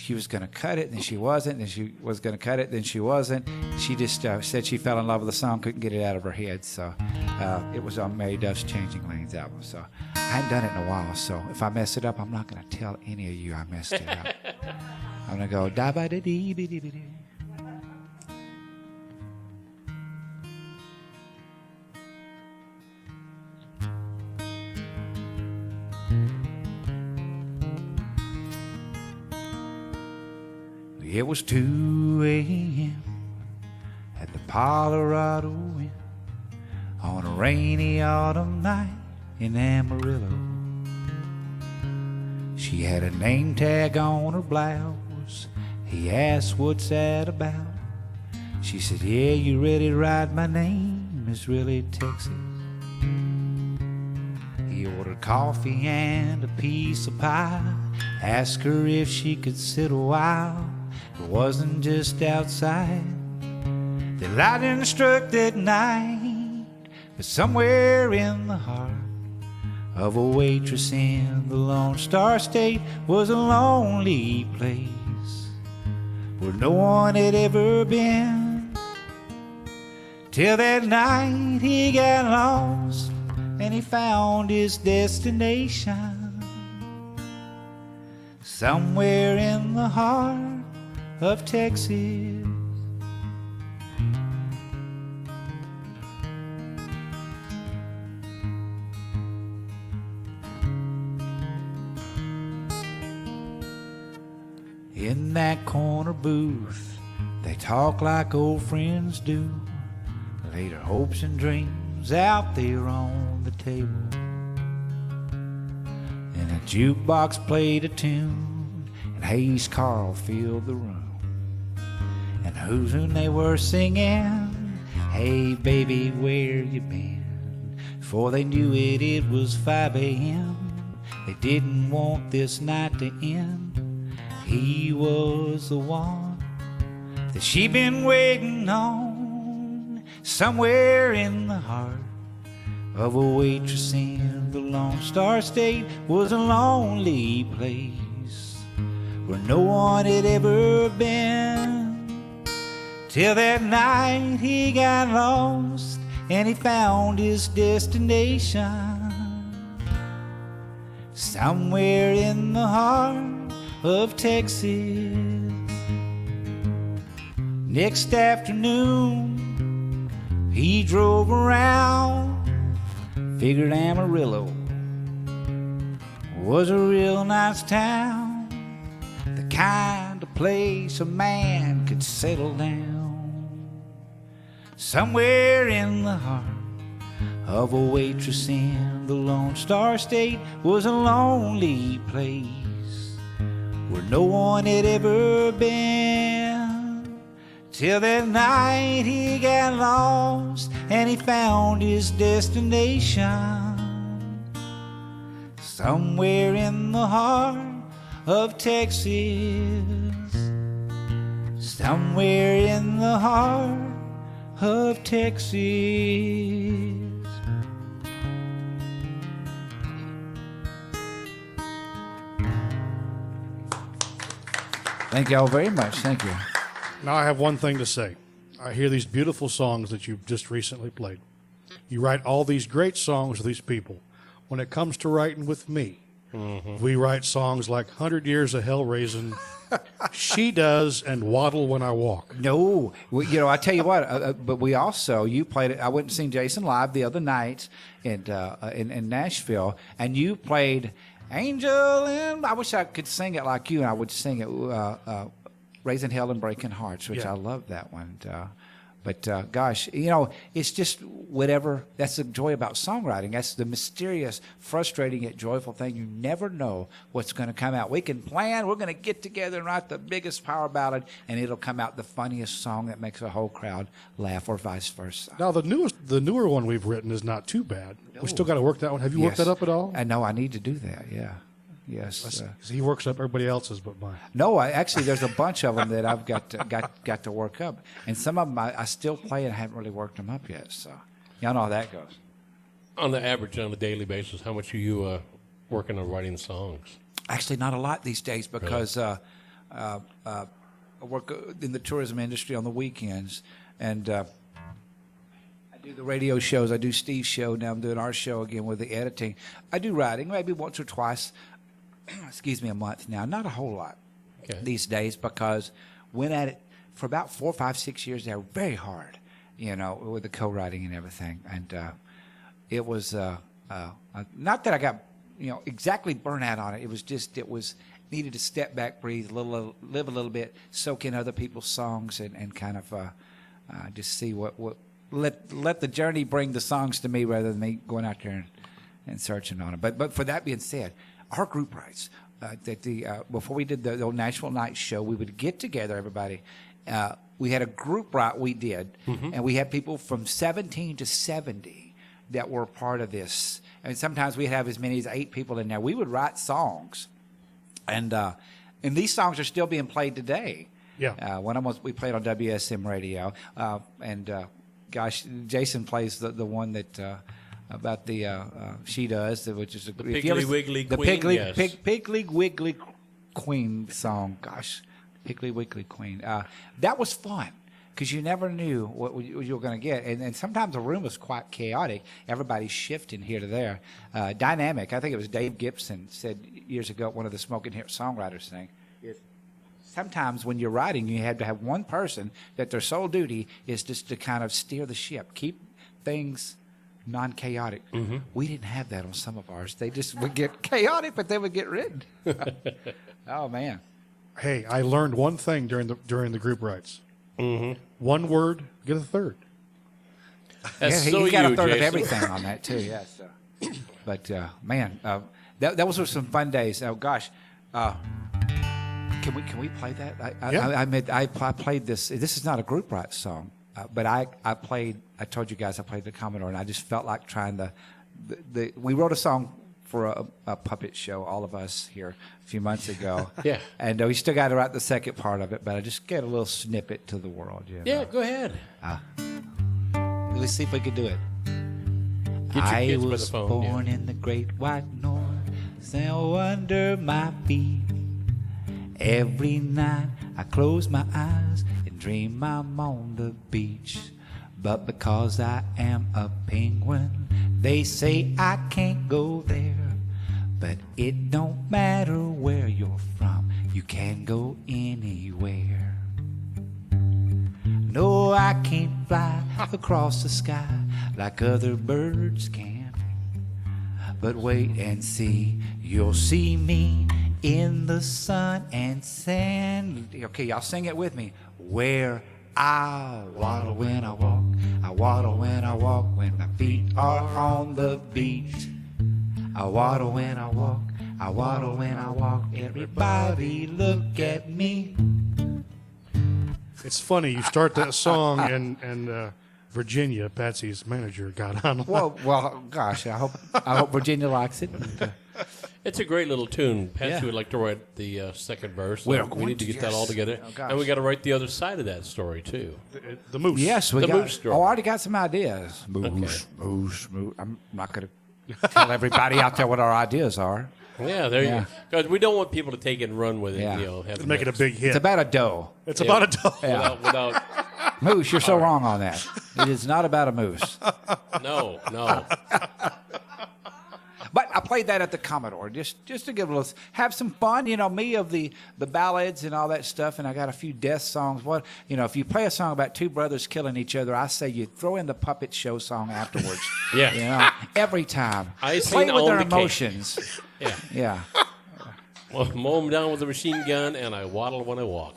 She was going to cut it, then she wasn't. Then she was going to cut it, then she wasn't. She just said she fell in love with the song, couldn't get it out of her head. So it was on Mary Duff's Changing Lanes album. So I hadn't done it in a while. So if I mess it up, I'm not going to tell any of you I messed it up. I'm going to go da ba da dee ba dee ba dee. It was 2 a.m. at the Colorado Inn on a rainy autumn night in Amarillo. She had a name tag on her blouse. He asked, "What's that about?" She said, "Yeah, you ready to ride? My name is really Texas." He ordered coffee and a piece of pie, asked her if she could sit a while. It wasn't just outside. The lightning struck that night, but somewhere in the heart of a waitress in the Lone Star State was a lonely place where no one had ever been. Till that night he got lost and he found his destination somewhere in the heart of Texas. In that corner booth, they talk like old friends do, lay their hopes and dreams out there on the table. And a jukebox played a tune, and Hayes Carl filled the room. And who's when they were singing, "Hey baby, where you been?" Before they knew it, it was 5 a.m. They didn't want this night to end. He was the one that she'd been waiting on, somewhere in the heart of a waitress in the Lone Star State was a lonely place where no one had ever been. Till that night he got lost and he found his destination somewhere in the heart of Texas. Next afternoon he drove around, figured Amarillo was a real nice town, the kind of place a man could settle down. Somewhere in the heart of a waitress in the Lone Star State was a lonely place where no one had ever been. Till that night he got lost and he found his destination somewhere in the heart of Texas, somewhere in the heart of Texas. Thank y'all very much. Thank you. Now I have one thing to say. I hear these beautiful songs that you've just recently played. You write all these great songs with these people. When it comes to writing with me, we write songs like 100 Years of Hell Raising, She Does, and Waddle When I Walk. No, I tell you what. But we also, you played it. I went and seen Jason live the other night in Nashville, and you played Angel. And I wish I could sing it like you, and I would sing it, Raising Hell and Breaking Hearts, which I love that one. But gosh, it's just whatever. That's the joy about songwriting. That's the mysterious, frustrating, yet joyful thing. You never know what's going to come out. We can plan. We're going to get together and write the biggest power ballad, and it'll come out the funniest song that makes a whole crowd laugh, or vice versa. Now, the newer one we've written is not too bad. We still got to work that one. Have you worked that up at all? I know I need to do that. Yeah. Yes. He works up everybody else's but mine. No, actually, there's a bunch of them that I've got to work up, and some of them I still play and I haven't really worked them up yet. So, y'all know how that goes. On the average, on a daily basis, how much are you working on writing songs? Actually, not a lot these days because I work in the tourism industry on the weekends, and I do the radio shows. I do Steve's show. Now I'm doing our show again with the editing. I do writing maybe once or twice. A month now. Not a whole lot these days because went at it for about 4, 5, 6 years. They were very hard, with the co-writing and everything. And it was not that I got exactly burnt out on it. It was just needed to step back, breathe, live a little bit, soak in other people's songs, and kind of just see what let the journey bring the songs to me rather than me going out there and searching on them. But for that being said, our group writes. Before we did the old Nashville Night show, we would get together, everybody. We had a group write we did, and we had people from 17 to 70 that were part of this. And sometimes we'd have as many as 8 people in there. We would write songs, and these songs are still being played today. Yeah. We played on WSM radio, and gosh, Jason plays the one that. About the She Does, which is the Piggly Wiggly Queen. Piggly Wiggly Queen song. Gosh, Piggly Wiggly Queen. That was fun because you never knew what you were going to get, and sometimes the room was quite chaotic. Everybody's shifting here to there. Dynamic. I think it was Dave Gibson said years ago, one of the Smoking Hare songwriters thing. Sometimes when you're writing, you have to have one person that their sole duty is just to kind of steer the ship, keep things non-chaotic. We didn't have that on some of ours. They just would get chaotic, but they would get written. Oh man! Hey, I learned one thing during the group writes. One word, get a third. That's he so got a third Jason. of everything on that too. Yes, but man, that was some fun days. Oh gosh. Can we play that? I played this. This is not a group write song. But I told you guys I played the Commodore, and I just felt like trying we wrote a song for a puppet show, all of us here, a few months ago. Yeah. And we still got to write the second part of it, but I just get a little snippet to the world. Yeah, go ahead. Let's see if we can do it. Get your I kids by was the phone, born in the great white north, so under my feet. Every night I close my eyes and dream I'm on the beach. But because I am a penguin, they say I can't go there. But it don't matter where you're from, you can go anywhere. No, I can't fly across the sky like other birds can. But wait and see, you'll see me in the sun and sand. Okay, y'all sing it with me. Where I waddle when I walk, I waddle when I walk, when my feet are on the beach. I waddle when I walk, I waddle when I walk. Everybody look at me. It's funny, you start that song and Virginia, Patsy's manager, got on. Well, gosh, I hope Virginia likes it. It's a great little tune. Patsy Yeah. would like to write the second verse. So We're we going need to get that all together. Oh, gosh. And we got to write the other side of that story, too. The moose. Yes, we The got. moose story. Oh, I already got some ideas. Moose. I'm not going to tell everybody out there what our ideas are. Yeah, there you go. Because we don't want people to take it and run with it. Yeah. You know, have Make it a big hit. It's about a doe. It's about a dog. without Moose, you're so wrong on that. It is not about a moose. no. But I played that at the Commodore just to give a little, have some fun. You know, me of the ballads and all that stuff, and I got a few death songs. What, you know, if you play a song about two brothers killing each other, I say you throw in the puppet show song afterwards. Yeah. You know, every time. I play seen with their Own the Cake. emotions. Yeah. Yeah. Well, mow them down with a machine gun, and I waddle when I walk.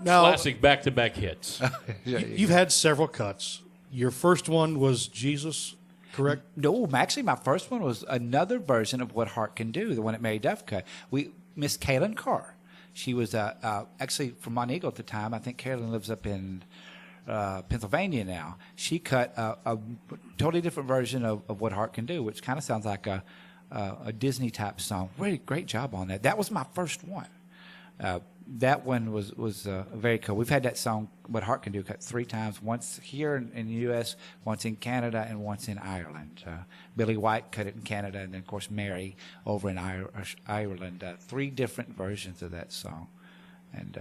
Now, Classic back-to-back hits. you've had several cuts. Your first one was Jesus, correct? No, actually, my first one was another version of What Heart Can Do, the one that Mary Duff cut. Miss Kaylin Carr. She was actually from Montego at the time. I think Kaylin lives up in Pennsylvania now. She cut a totally different version of What Heart Can Do, which kind of sounds like a Disney type song. Really great job on that. That was my first one. That one was very cool. We've had that song, What Heart Can Do, cut 3 times. Once here in the U.S., once in Canada, and once in Ireland. Billy White cut it in Canada, and then, of course, Mary over in Ireland. 3 different versions of that song. And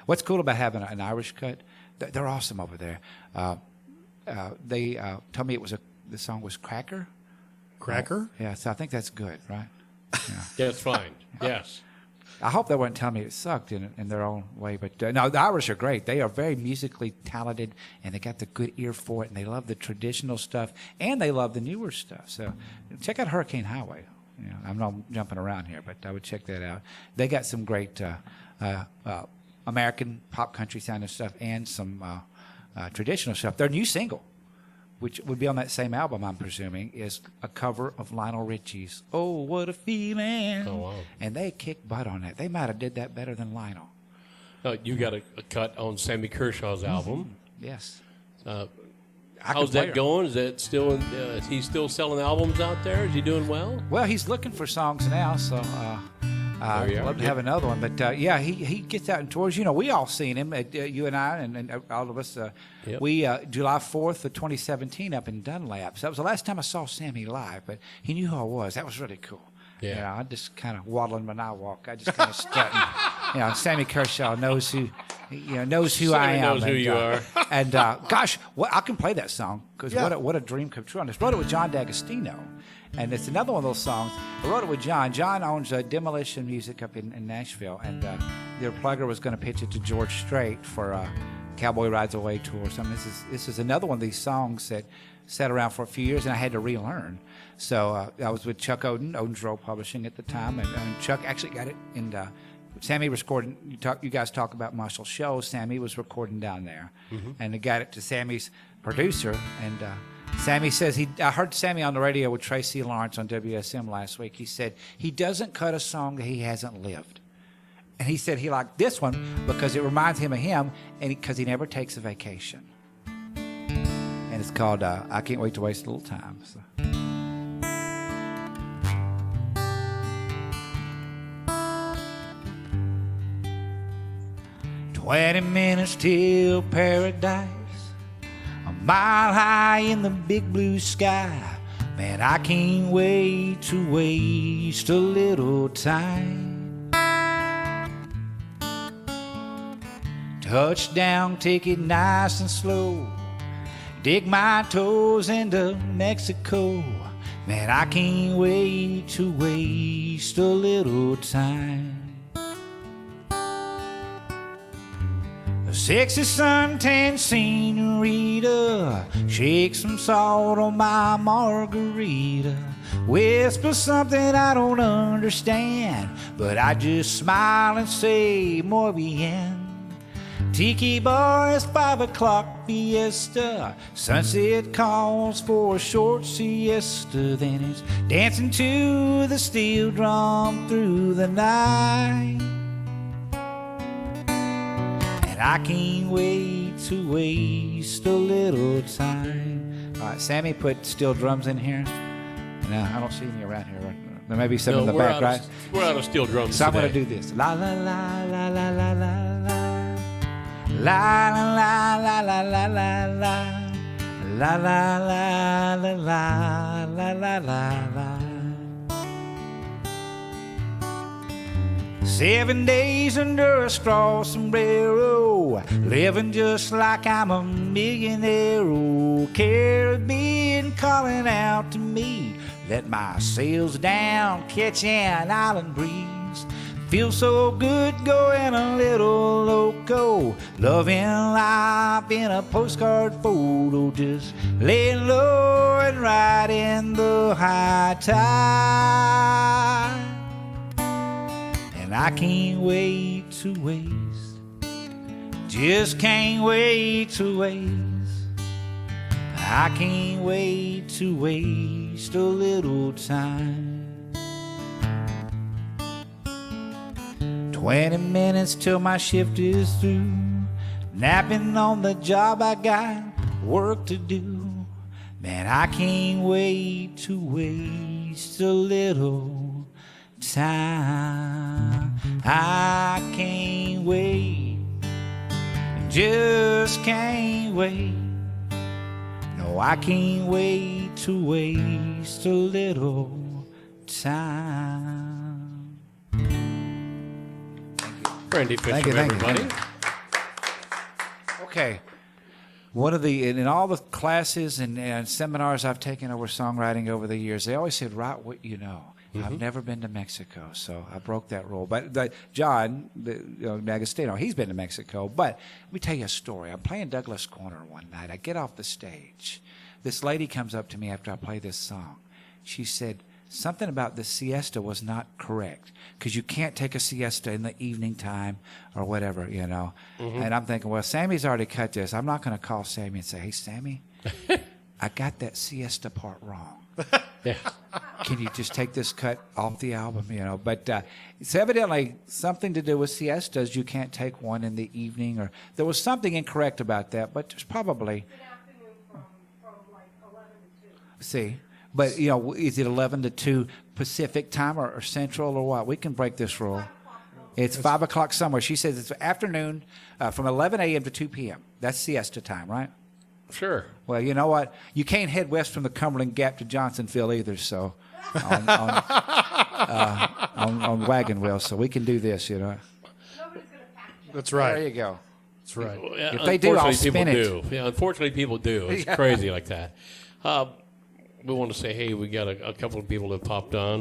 what's cool about having an Irish cut, they're awesome over there. They told me the song was Cracker. Cracker? Yeah, so I think that's good, right? Yeah, it's fine. Yes. I hope they weren't telling me it sucked in their own way. But no, the Irish are great. They are very musically talented, and they got the good ear for it, and they love the traditional stuff, and they love the newer stuff. So check out Hurricane Highway. You know, I'm not jumping around here, but I would check that out. They got some great American pop country sounding stuff and some traditional stuff. Their new single, which would be on that same album, I'm presuming, is a cover of Lionel Richie's "Oh, What a Feeling." Oh, wow. And they kicked butt on that. They might have did that better than Lionel. You got a cut on Sammy Kershaw's album. Yes. How's that going? Is that still? Is he still selling albums out there? Is he doing well? Well, he's looking for songs now, so I'd love to have another one. But yeah, he gets out and tours. You know, we all seen him. You and I and all of us. We July 4th of 2017 up in Dunlap. So that was the last time I saw Sammy live. But he knew who I was. That was really cool. Yeah. You know, I just kind of waddling when I walk. I just kind of strutting. You know, Sammy Kershaw knows who I am. Knows who you are. And gosh, I can play that song because what a dream come true. I just wrote it with John D'Agostino, and it's another one of those songs. I wrote it with John. John owns Demolition Music up in Nashville, and their plugger was going to pitch it to George Strait for Cowboy Rides Away tour. So this is another one of these songs that sat around for a few years, and I had to relearn. So I was with Chuck Oden's Row Publishing at the time, and Chuck actually got it. And Sammy was recording. You guys talk about Marshall Show. Sammy was recording down there, and they got it to Sammy's producer. And Sammy says I heard Sammy on the radio with Tracy Lawrence on WSM last week. He said he doesn't cut a song that he hasn't lived. And he said he liked this one because it reminds him of him, and because he never takes a vacation. And it's called "I Can't Wait to Waste a Little Time." So. 20 minutes till paradise, a mile high in the big blue sky. Man, I can't wait to waste a little time. Touchdown, take it nice and slow. Dig my toes into Mexico. Man, I can't wait to waste a little time. A sexy suntan senorita, shake some salt on my margarita. Whisper something I don't understand, but I just smile and say, muy bien. Tiki bar is 5 o'clock fiesta. Sunset calls for a short siesta. Then it's dancing to the steel drum through the night. And I can't wait to waste a little time. All right, Sammy put steel drums in here. No, I don't see any around here. There may be some in the we're back, out right? We're out of steel drums So I'm today. going to do this. La la la la la la la la. La la la la la la la la. La la la la la la la la la. 7 days under a straw sombrero, living just like I'm a millionaire. Oh, Caribbean calling out to me. Let my sails down, catch an island breeze. Feel so good going a little loco, loving life in a postcard photo, just laying low and riding the high tide. And I can't wait to waste, just can't wait to waste. I can't wait to waste a little time. 20 minutes till my shift is through, napping on the job, I got work to do. Man, I can't wait to waste a little time. I can't wait, just can't wait. No, I can't wait to waste a little time. Brandy Thank Finchum, you, everybody. Okay. One of the in all the classes and seminars I've taken over songwriting over the years, they always said, write what you know. I've never been to Mexico, so I broke that rule. But John D'Agostino, he's been to Mexico. But let me tell you a story. I'm playing Douglas Corner one night. I get off the stage. This lady comes up to me after I play this song. She said, something about the siesta was not correct because you can't take a siesta in the evening time or whatever, you know. And I'm thinking, well, Sammy's already cut this. I'm not going to call Sammy and say, hey, Sammy, I got that siesta part wrong. Yeah. Can you just take this cut off the album, you know? But it's evidently something to do with siestas. You can't take one in the evening, or there was something incorrect about that, but there's probably... From like 11 to 2. See, but, you know, is it 11 to 2 Pacific time or Central or what? We can break this rule. It's 5 o'clock somewhere. She says it's afternoon from 11 a.m. to 2 p.m. That's siesta time, right? Sure. Well, you know what? You can't head west from the Cumberland Gap to Johnsonville either, so on wagon wheel, so we can do this, you know. That's There right. you go. That's right. Yeah, If they do, I'll unfortunately, spin it. people do. Yeah, unfortunately, people do. It's crazy like that. We want to say, hey, we got a couple of people that popped on.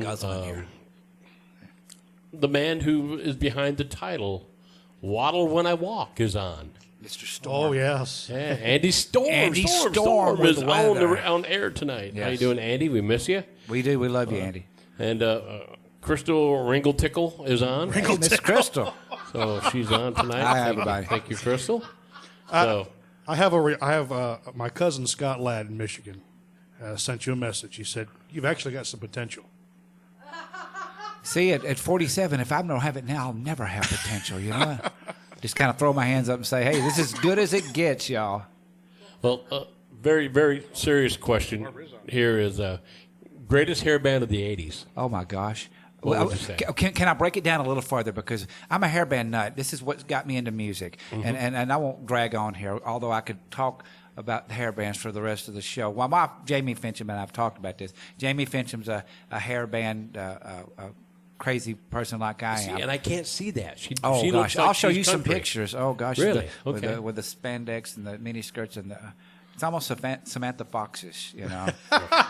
The man who is behind the title, Waddle When I Walk, is on. Mr. Storm. Oh, yes. Yeah, Andy Storm. Andy Storm is with weather. on air tonight. How you Yes. doing, Andy? We miss you. We do. We love you, Andy. And Crystal Ringle Tickle is on. Hey, Miss Crystal. So she's on tonight. Hi, Thank you- everybody. Thank you, Crystal. So I have my cousin Scott Ladd in Michigan sent you a message. He said, you've actually got some potential. See, at 47, if I don't have it now, I'll never have potential, you know? Just kind of throw my hands up and say, hey, this is as good as it gets, y'all. well, very, very serious question here is greatest hair band of the 80s. Oh, my gosh. What would you say? Can I break it down a little further? Because I'm a hairband nut. This is what got me into music. And I won't drag on here, although I could talk about the hairbands for the rest of the show. Well, my Jamie Finchum and I've talked about this. Jamie Finchum's a hairband crazy person like I am. And I can't see that. She Oh she gosh, looks like I'll show she's you some country. pictures. Oh gosh, Really? with Okay. the spandex and the mini skirts and the. It's almost Samantha Foxish, you know.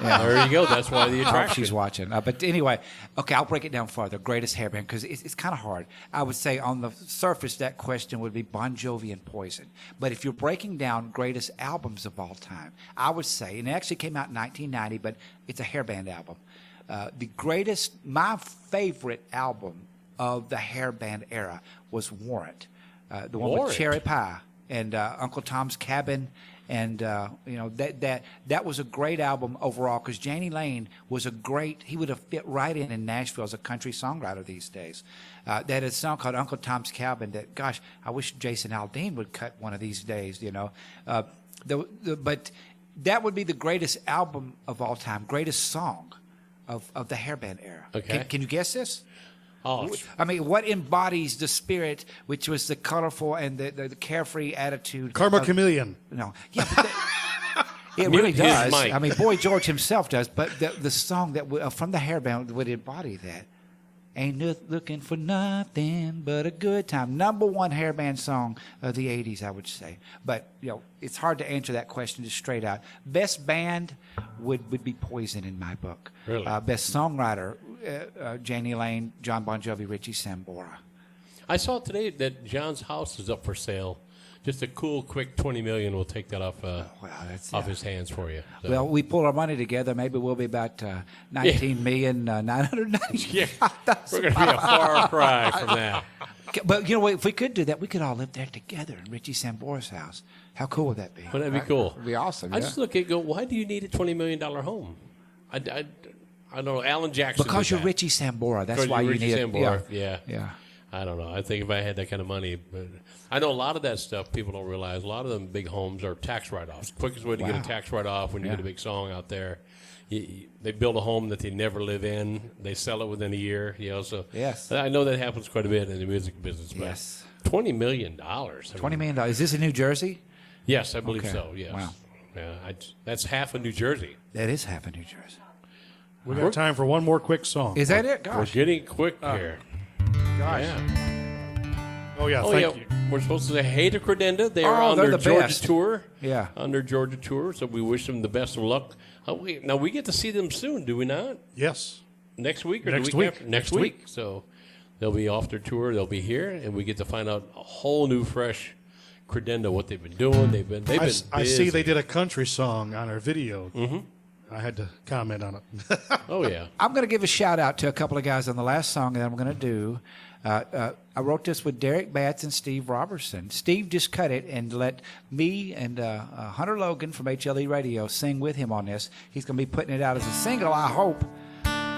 There you go. That's why the I hope attraction. she's watching. But anyway, okay, I'll break it down further. Greatest hairband, because it's kind of hard. I would say on the surface that question would be Bon Jovi and Poison. But if you're breaking down greatest albums of all time, I would say, and it actually came out in 1990, but it's a hairband album. My favorite album of the hairband era was Warrant, the one Warrant. with Cherry Pie and Uncle Tom's Cabin. And that was a great album overall because Janie Lane was he would have fit right in Nashville as a country songwriter these days. They had a song called Uncle Tom's Cabin that, gosh, I wish Jason Aldean would cut one of these days, you know. But that would be the greatest album of all time, greatest song of the hairband era. Okay. Can you guess this? Oh, I mean, what embodies the spirit, which was the colorful and the carefree attitude? Karma Chameleon. No, yeah, but it really Mute his does. mic. I mean, Boy George himself does, but the song that from the hairband would embody that. Ain't looking for nothing but a good time. Number one hairband song of the 80s, I would say. But, it's hard to answer that question just straight out. Best band would be Poison in my book. Really? Best songwriter, Janie Lane, John Bon Jovi, Richie Sambora. I saw today that John's house is up for sale. Just a cool, quick $20 million will take that off his hands for you. So. Well, we pull our money together. Maybe we'll be about $19,990,000. Yeah, we're going to be a far cry from that. But if we could do that, we could all live there together in Richie Sambora's house. How cool would that be? Wouldn't that be cool? It'd be awesome. I just look at it and go, why do you need a $20 million home? I don't know. Alan Jackson. Because did you're that. Richie Sambora. That's Because why you're you Richie need Sambora. it. Yeah. I don't know. I think if I had that kind of money, but I know a lot of that stuff people don't realize. A lot of them big homes are tax write-offs. Quickest way to get a tax write-off when you get a big song out there. They build a home that they never live in. They sell it within a year. So Yes. I know that happens quite a bit in the music business. But Yes. $20 million. $20 million. Is this in New Jersey? Yes, I believe Okay. so. Yes. Wow. Yeah, that's half of New Jersey. That is half of New Jersey. We got time for one more quick song. Is that it? We're Gosh. getting quick here. Gosh. Yeah. Oh, yeah. Oh, Thank yeah. you. We're supposed to say hey to Credenda. They are Oh, on they're their the Georgia best. tour. Yeah. On their Georgia tour. So we wish them the best of luck. Now, we get to see them soon, do we not? Yes. Next week or Next the week week. after? Next Next week. week. So they'll be off their tour. They'll be here, and we get to find out a whole new, fresh Credenda, what they've been doing. They've been I see busy. they did a country song on our video. Mm-hmm. I had to comment on it. Oh, yeah. I'm going to give a shout out to a couple of guys on the last song that I'm going to do. I wrote this with Derek Batts and Steve Robertson. Steve just cut it and let me and Hunter Logan from HLE Radio sing with him on this. He's going to be putting it out as a single, I hope,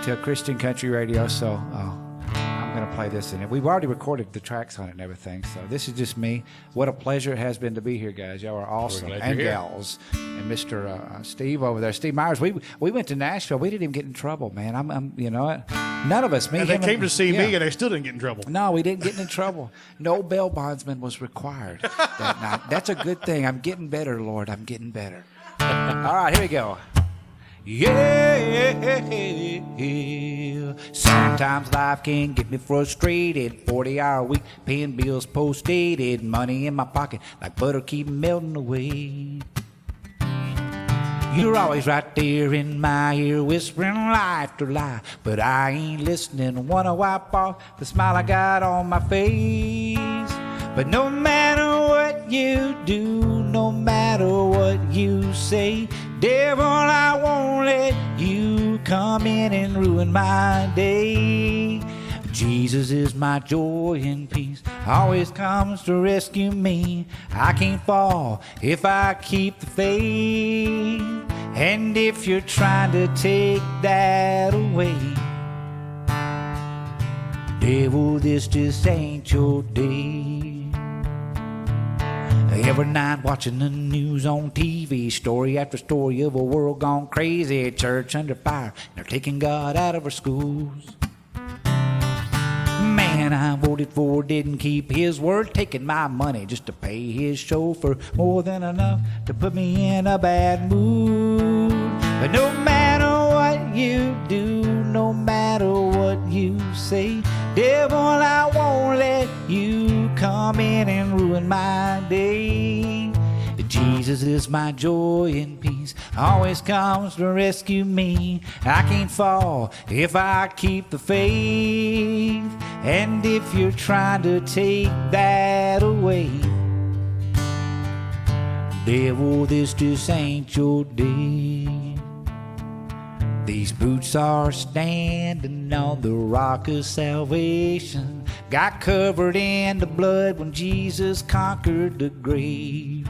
to Christian Country Radio. So I'm going to play this in it. We've already recorded the tracks on it and everything. So this is just me. What a pleasure it has been to be here, guys. Y'all are awesome. glad And you're here. gals. And Mr. Steve over there, Steve Myers. We went to Nashville. We didn't even get in trouble, man. I'm you know what? None of us. Me, And they him, came to see me, yeah. and they still didn't get in trouble. No, we didn't get in trouble. No bail bondsman was required that night. That's a good thing. I'm getting better, Lord. I'm getting better. All right, here we go. Yeah. Sometimes life can get me frustrated. 40-hour week, paying bills post-dated. Money in my pocket like butter keep melting away. You're always right there in my ear, whispering lie after lie, but I ain't listening. Wanna wipe off the smile I got on my face. But no matter what you do, no matter what you say, devil, I won't let you come in and ruin my day. Jesus is my joy and peace, always comes to rescue me. I can't fall if I keep the faith. And if you're trying to take that away, devil, this just ain't your day. Every night watching the news on TV, story after story of a world gone crazy, church under fire, they're taking God out of our schools. Man I voted for didn't keep his word, taking my money just to pay his chauffeur, more than enough to put me in a bad mood. But no matter what you do, no matter what you say, devil, I won't let you come in and ruin my day. Jesus is my joy and peace, always comes to rescue me. I can't fall if I keep the faith. And if you're trying to take that away, devil, this just ain't your day. These boots are standing on the rock of salvation, got covered in the blood when Jesus conquered the grave.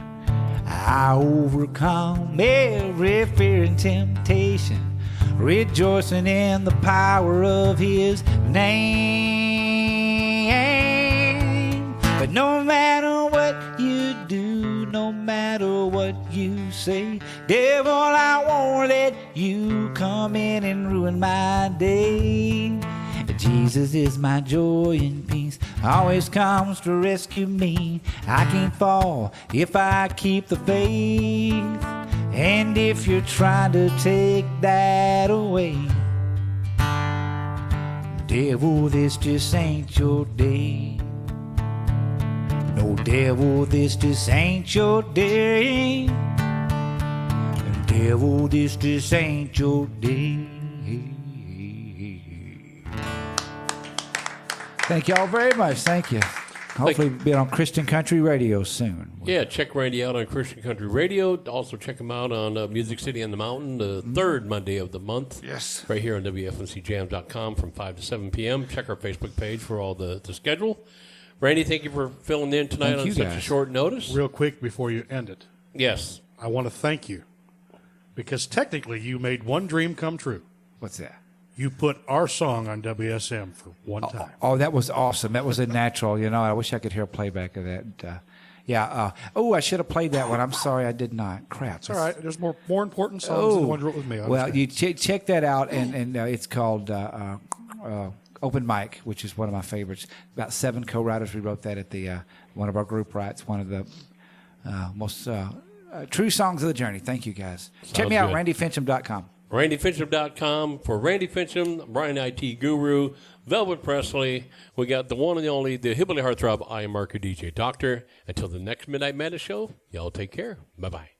I overcome every fear and temptation, rejoicing in the power of his name. But no matter what you do, no matter what you say. Devil, I won't let you come in and ruin my day. Jesus is my joy and peace, always comes to rescue me. I can't fall if I keep the faith, and if you're trying to take that away, devil, this just ain't your day. No, devil, this just ain't your day. Devil, this just ain't your day. Thank you all very much. Thank you. Hopefully be on Christian Country Radio soon. Yeah, check Randy out on Christian Country Radio. Also check him out on Music City on the Mountain, the third Monday of the month. Yes. Right here on WFNCJams.com from 5 to 7 p.m. Check our Facebook page for all the schedule. Randy, thank you for filling in tonight on such a short notice. Real quick before you end it, Yes. I want to thank you because technically you made one dream come true. What's that? You put our song on WSM for one time. Oh, that was awesome. That was a natural. You know, I wish I could hear a playback of that. I should have played that one. I'm sorry I did not. Crap. It's all right. There's more important songs than the one you wrote with me. Well, you check that out, and it's called Open Mic, which is one of my favorites. About 7 co-writers. We wrote that at the one of our group writes, one of the most true songs of the journey. Thank you, guys. Check me out, randyfinchum.com. RandyFinchum.com. For Randy Finchum, Brian IT Guru, Velvet Presley, we got the one and the only, the Hillbilly Heartthrob, I am Marco DJ Doctor. Until the next Midnight Madness show, y'all take care. Bye-bye.